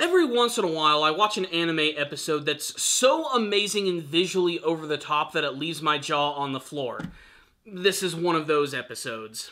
Every once in a while, I watch an anime episode that's so amazing and visually over the top that it leaves my jaw on the floor. This is one of those episodes.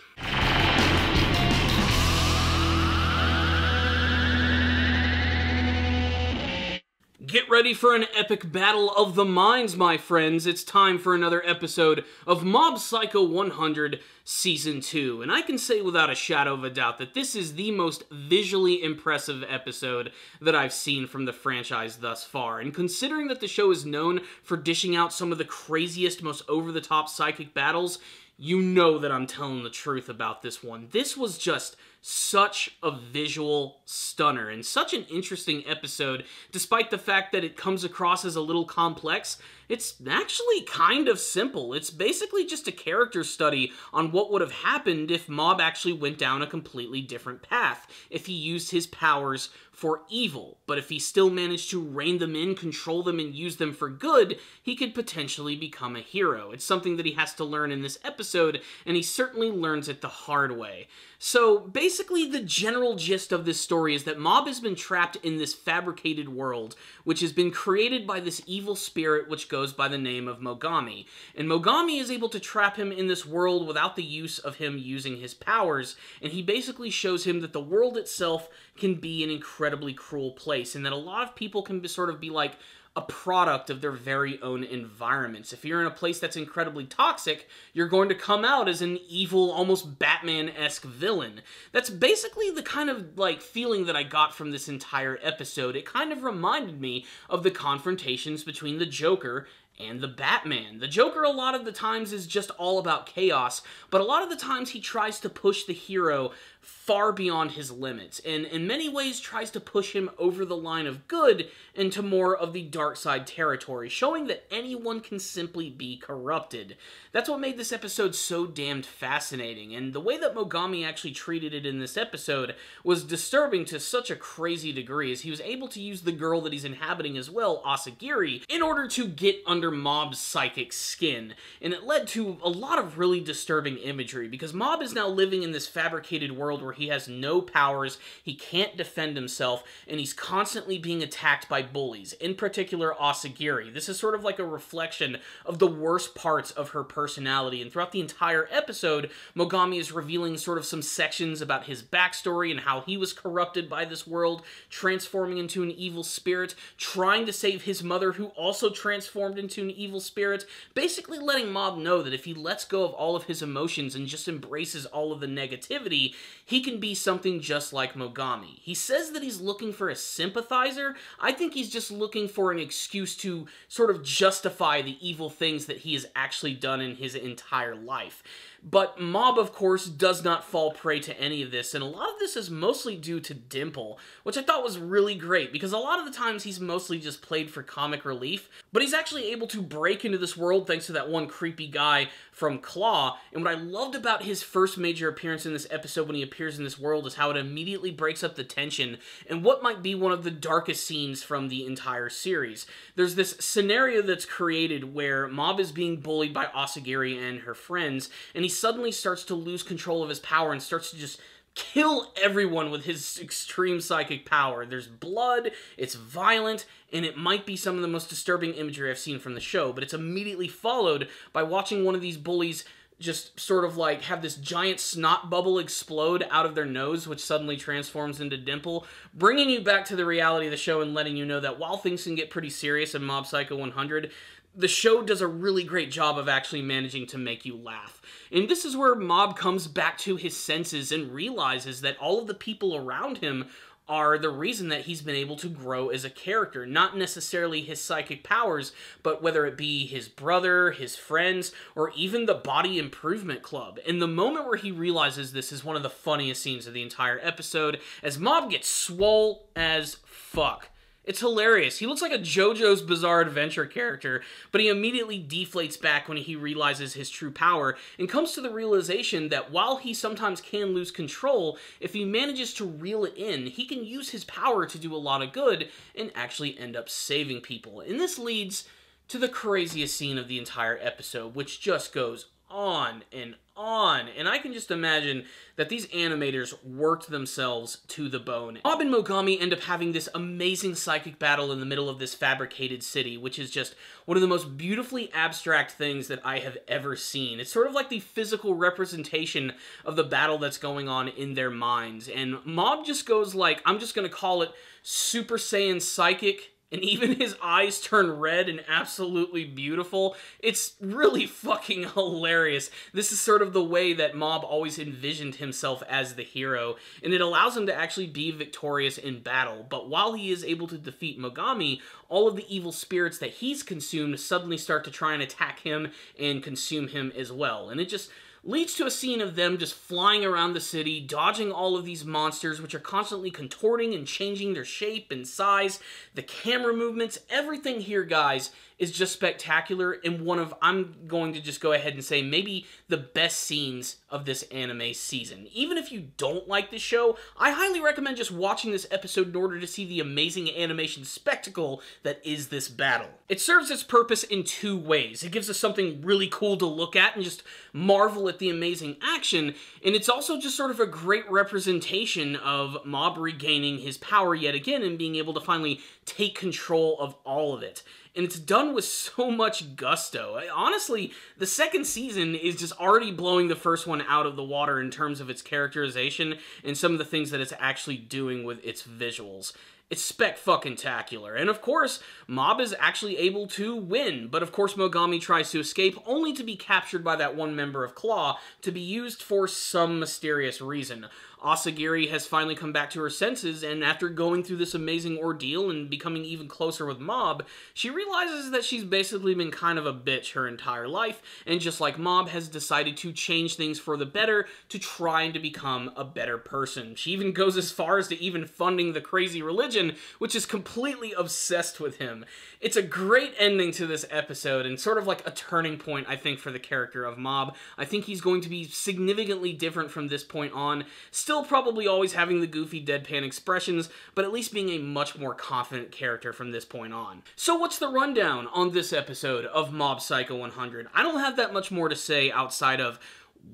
Get ready for an epic battle of the minds, my friends. It's time for another episode of Mob Psycho 100 Season 2. And I can say without a shadow of a doubt that this is the most visually impressive episode that I've seen from the franchise thus far. And considering that the show is known for dishing out some of the craziest, most over-the-top psychic battles, you know that I'm telling the truth about this one. This was just such a visual stunner and such an interesting episode, despite the fact that it comes across as a little complex. It's actually kind of simple. It's basically just a character study on what would have happened if Mob actually went down a completely different path, if he used his powers for evil. But if he still managed to rein them in, control them, and use them for good, he could potentially become a hero. It's something that he has to learn in this episode, and he certainly learns it the hard way. So basically the general gist of this story is that Mob has been trapped in this fabricated world, which has been created by this evil spirit which goes by the name of Mogami. And Mogami is able to trap him in this world without the use of him using his powers, and he basically shows him that the world itself can be an incredibly cruel place, and that a lot of people can sort of be like a product of their very own environments. If you're in a place that's incredibly toxic, you're going to come out as an evil, almost Batman-esque villain. That's basically the kind of, feeling that I got from this entire episode. It kind of reminded me of the confrontations between the Joker and the Batman. The Joker a lot of the times is just all about chaos, but a lot of the times he tries to push the hero far beyond his limits, and in many ways tries to push him over the line of good into more of the dark side territory, showing that anyone can simply be corrupted. That's what made this episode so damned fascinating, and the way that Mogami actually treated it in this episode was disturbing to such a crazy degree, as he was able to use the girl that he's inhabiting as well, Asagiri, in order to get under Mob's psychic skin, and it led to a lot of really disturbing imagery, because Mob is now living in this fabricated world where he has no powers, he can't defend himself, and he's constantly being attacked by bullies, in particular Asagiri. This is sort of like a reflection of the worst parts of her personality, and throughout the entire episode, Mogami is revealing sort of some sections about his backstory and how he was corrupted by this world, transforming into an evil spirit, trying to save his mother who also transformed into an evil spirit, basically letting Mob know that if he lets go of all of his emotions and just embraces all of the negativity, he can be something just like Mogami. He says that he's looking for a sympathizer. I think he's just looking for an excuse to sort of justify the evil things that he has actually done in his entire life. But Mob, of course, does not fall prey to any of this, and a lot of this is mostly due to Dimple, which I thought was really great, because a lot of the times he's mostly just played for comic relief, but he's actually able to break into this world thanks to that one creepy guy from Claw, and what I loved about his first major appearance in this episode when he appears in this world is how it immediately breaks up the tension and what might be one of the darkest scenes from the entire series. There's this scenario that's created where Mob is being bullied by Asagiri and her friends, and he suddenly starts to lose control of his power and starts to just kill everyone with his extreme psychic power. There's blood, it's violent, and it might be some of the most disturbing imagery I've seen from the show, but it's immediately followed by watching one of these bullies just sort of have this giant snot bubble explode out of their nose, which suddenly transforms into Dimple, bringing you back to the reality of the show and letting you know that while things can get pretty serious in Mob Psycho 100, the show does a really great job of actually managing to make you laugh. And this is where Mob comes back to his senses and realizes that all of the people around him are the reason that he's been able to grow as a character. Not necessarily his psychic powers, but whether it be his brother, his friends, or even the Body Improvement Club. And the moment where he realizes this is one of the funniest scenes of the entire episode, as Mob gets swole as fuck. It's hilarious. He looks like a JoJo's Bizarre Adventure character, but he immediately deflates back when he realizes his true power and comes to the realization that while he sometimes can lose control, if he manages to reel it in, he can use his power to do a lot of good and actually end up saving people. And this leads to the craziest scene of the entire episode, which just goes on and on. And I can just imagine that these animators worked themselves to the bone. Mob and Mogami end up having this amazing psychic battle in the middle of this fabricated city, which is just one of the most beautifully abstract things that I have ever seen. It's sort of like the physical representation of the battle that's going on in their minds. And Mob just goes like, I'm just gonna call it Super Saiyan Psychic, and even his eyes turn red and absolutely beautiful. It's really fucking hilarious. This is sort of the way that Mob always envisioned himself as the hero, and it allows him to actually be victorious in battle. But while he is able to defeat Mogami, all of the evil spirits that he's consumed suddenly start to try and attack him and consume him as well. And it just leads to a scene of them just flying around the city, dodging all of these monsters, which are constantly contorting and changing their shape and size. The camera movements, everything here, guys, is just spectacular, and one of, I'm going to just go ahead and say, maybe the best scenes of this anime season. Even if you don't like this show, I highly recommend just watching this episode in order to see the amazing animation spectacle that is this battle. It serves its purpose in two ways. It gives us something really cool to look at and just marvel at the amazing action, and it's also just sort of a great representation of Mob regaining his power yet again and being able to finally take control of all of it. And it's done with so much gusto. Honestly, the second season is just already blowing the first one out of the water in terms of its characterization and some of the things that it's actually doing with its visuals. It's spec-fucking-tacular. And of course, Mob is actually able to win, but of course Mogami tries to escape, only to be captured by that one member of Claw to be used for some mysterious reason. Asagiri has finally come back to her senses, and after going through this amazing ordeal and becoming even closer with Mob, she realizes that she's basically been kind of a bitch her entire life, and just like Mob, has decided to change things for the better to try and to become a better person. She even goes as far as to even funding the crazy religion, which is completely obsessed with him. It's a great ending to this episode, and sort of like a turning point, I think, for the character of Mob. I think he's going to be significantly different from this point on, still probably always having the goofy deadpan expressions, but at least being a much more confident character from this point on. So what's the rundown on this episode of Mob Psycho 100? I don't have that much more to say outside of,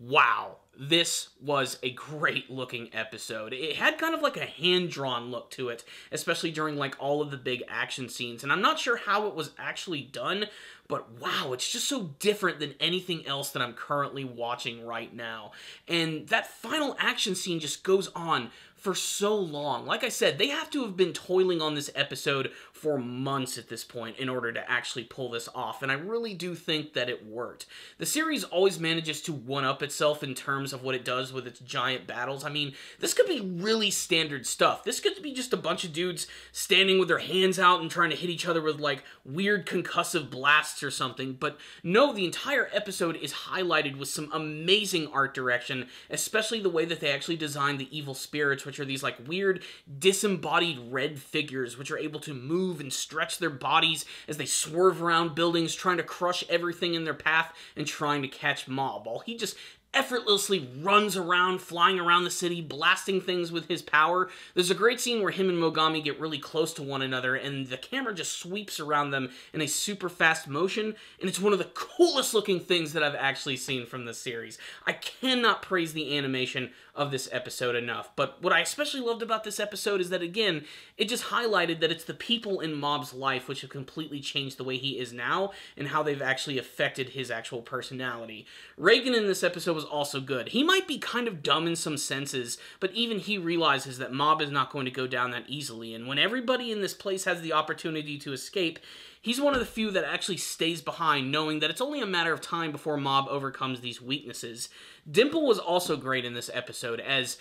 wow, this was a great looking episode. It had kind of like a hand-drawn look to it, especially during like all of the big action scenes, and I'm not sure how it was actually done, but wow, it's just so different than anything else that I'm currently watching right now. And that final action scene just goes on for so long. Like I said, they have to have been toiling on this episode for months at this point in order to actually pull this off, and I really do think that it worked. The series always manages to one-up itself in terms of what it does with its giant battles. I mean, this could be really standard stuff. This could be just a bunch of dudes standing with their hands out and trying to hit each other with, like, weird concussive blasts or something, but no, the entire episode is highlighted with some amazing art direction, especially the way that they actually designed the evil spirits, which are these, like, weird, disembodied red figures, which are able to move and stretch their bodies as they swerve around buildings, trying to crush everything in their path and trying to catch Mob, while he just effortlessly runs around, flying around the city, blasting things with his power. There's a great scene where him and Mogami get really close to one another, and the camera just sweeps around them in a super fast motion, and it's one of the coolest looking things that I've actually seen from this series. I cannot praise the animation of this episode enough, but what I especially loved about this episode is that, again, it just highlighted that it's the people in Mob's life which have completely changed the way he is now, and how they've actually affected his actual personality. Reagan in this episode was also good. He might be kind of dumb in some senses, but even he realizes that Mob is not going to go down that easily, and when everybody in this place has the opportunity to escape, he's one of the few that actually stays behind, knowing that it's only a matter of time before Mob overcomes these weaknesses. Dimple was also great in this episode, as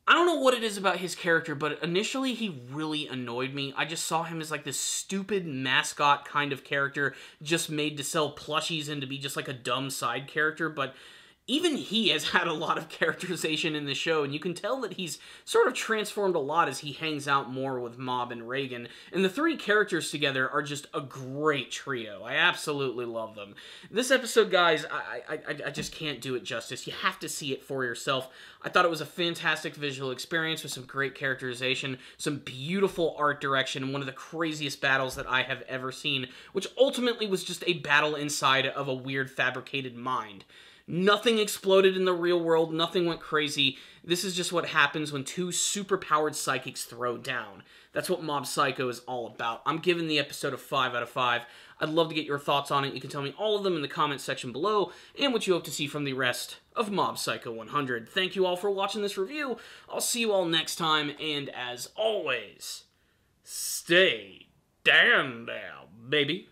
I don't know what it is about his character, but initially he really annoyed me. I just saw him as like this stupid mascot kind of character, just made to sell plushies and to be just like a dumb side character, but even he has had a lot of characterization in the show, and you can tell that he's sort of transformed a lot as he hangs out more with Mob and Reagan, and the three characters together are just a great trio. I absolutely love them. This episode, guys, I just can't do it justice. You have to see it for yourself. I thought it was a fantastic visual experience with some great characterization, some beautiful art direction, and one of the craziest battles that I have ever seen, which ultimately was just a battle inside of a weird fabricated mind. Nothing exploded in the real world. Nothing went crazy. This is just what happens when two superpowered psychics throw down. That's what Mob Psycho is all about. I'm giving the episode a 5 out of 5. I'd love to get your thoughts on it. You can tell me all of them in the comments section below, and what you hope to see from the rest of Mob Psycho 100. Thank you all for watching this review. I'll see you all next time, and as always, stay damn down, baby.